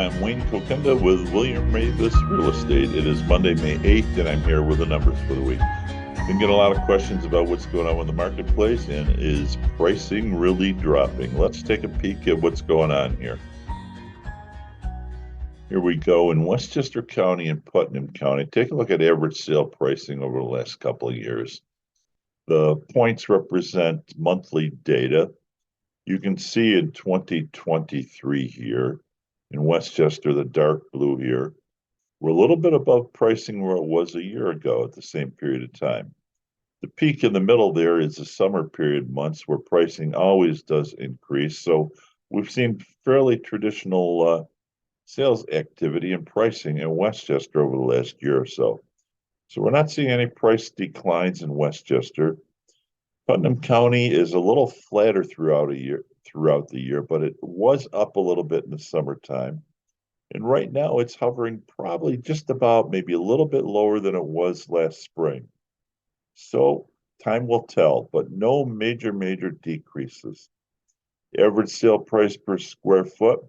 I'm Wayne Kokenda with William Mavis Real Estate. It is Monday, May 8th, and I'm here with the numbers for the week. Been getting a lot of questions about what's going on in the marketplace and is pricing really dropping? Let's take a peek at what's going on here. Here we go in Westchester County and Putnam County. Take a look at average sale pricing over the last couple of years. The points represent monthly data. You can see in 2023 here, in Westchester, the dark blue here, we're a little bit above pricing where it was a year ago at the same period of time. The peak in the middle there is the summer period months where pricing always does increase. So we've seen fairly traditional sales activity and pricing in Westchester over the last year or so. So we're not seeing any price declines in Westchester. Putnam County is a little flatter throughout the year, but it was up a little bit in the summertime. And right now it's hovering probably just about maybe a little bit lower than it was last spring. So time will tell, but no major decreases. Average sale price per square foot.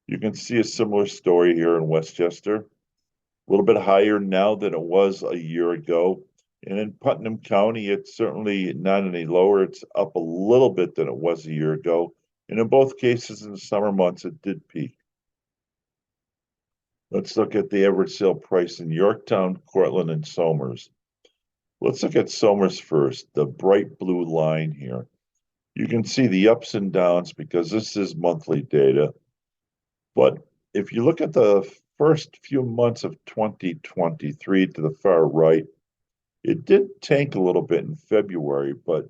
You can see a similar story here in Westchester. A little bit higher now than it was a year ago. And in Putnam County, it's certainly not any lower. It's up a little bit than it was a year ago. And in both cases, in the summer months, it did peak. Let's look at the average sale price in Yorktown, Cortlandt, and Somers. Let's look at Somers first, the bright blue line here. You can see the ups and downs because this is monthly data. But if you look at the first few months of 2023 to the far right, it did tank a little bit in February, but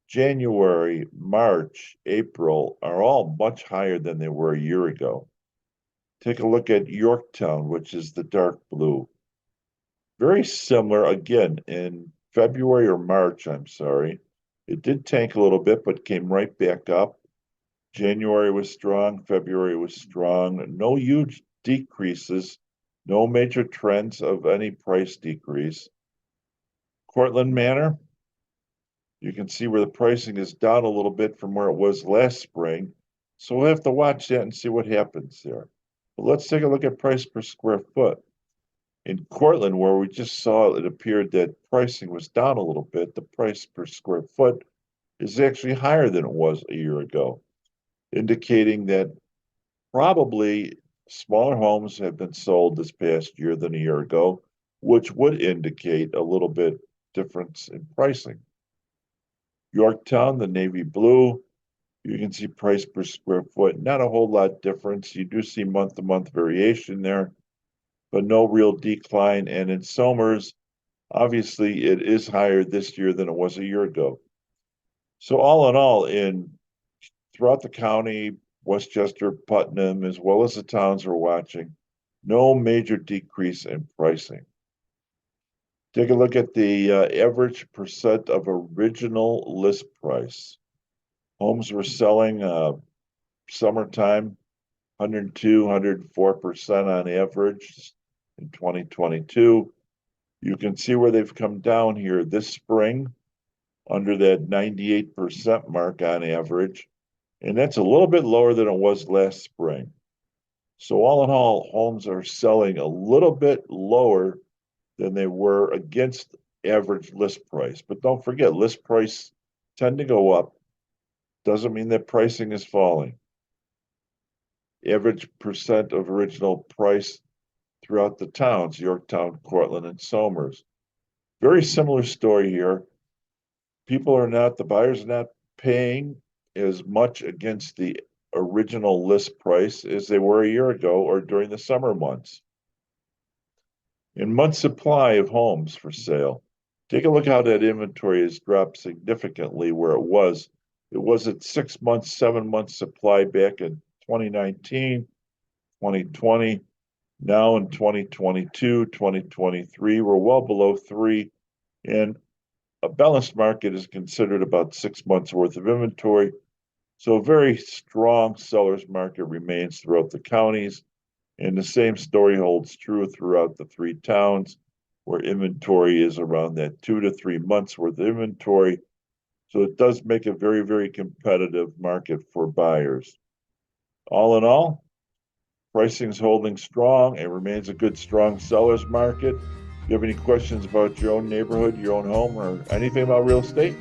January, March, April are all much higher than they were a year ago. Take a look at Yorktown, which is the dark blue. Very similar, again, in February or March, I'm sorry. It did tank a little bit, but came right back up. January was strong, February was strong. No huge decreases, no major trends of any price decrease. Cortlandt Manor, you can see where the pricing is down a little bit from where it was last spring. So we'll have to watch that and see what happens there. But let's take a look at price per square foot. In Cortlandt, where we just saw it appeared that pricing was down a little bit, the price per square foot is actually higher than it was a year ago, indicating that probably smaller homes have been sold this past year than a year ago, which would indicate a little bit difference in pricing. Yorktown, the navy blue, you can see price per square foot, not a whole lot difference. You do see month-to-month variation there, but no real decline. And in Somers, obviously it is higher this year than it was a year ago. So all in all, throughout the county, Westchester, Putnam, as well as the towns we're watching, no major decrease in pricing. Take a look at the average percent of original list price. Homes were selling summertime 102, 104% on average in 2022. You can see where they've come down here this spring under that 98% mark on average. And that's a little bit lower than it was last spring. So all in all, homes are selling a little bit lower than they were against average list price. But don't forget, list price tend to go up. Doesn't mean that pricing is falling. Average percent of original price throughout the towns, Yorktown, Cortlandt, and Somers. Very similar story here. The buyers are not paying as much against the original list price as they were a year ago or during the summer months. In month supply of homes for sale, take a look how that inventory has dropped significantly where it was. It was at 6 months, 7 months supply back in 2019, 2020. Now in 2022, 2023, we're well below 3. And a balanced market is considered about 6 months worth of inventory. So a very strong seller's market remains throughout the counties. And the same story holds true throughout the 3 towns, where inventory is around that 2 to 3 months worth of inventory. So it does make a very competitive market for buyers. All in all, Pricing's holding strong. It remains a good, strong seller's market. If you have any questions about your own neighborhood, your own home, or anything about real estate,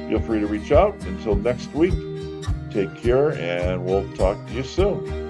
feel free to reach out. Until next week, take care, and we'll talk to you soon.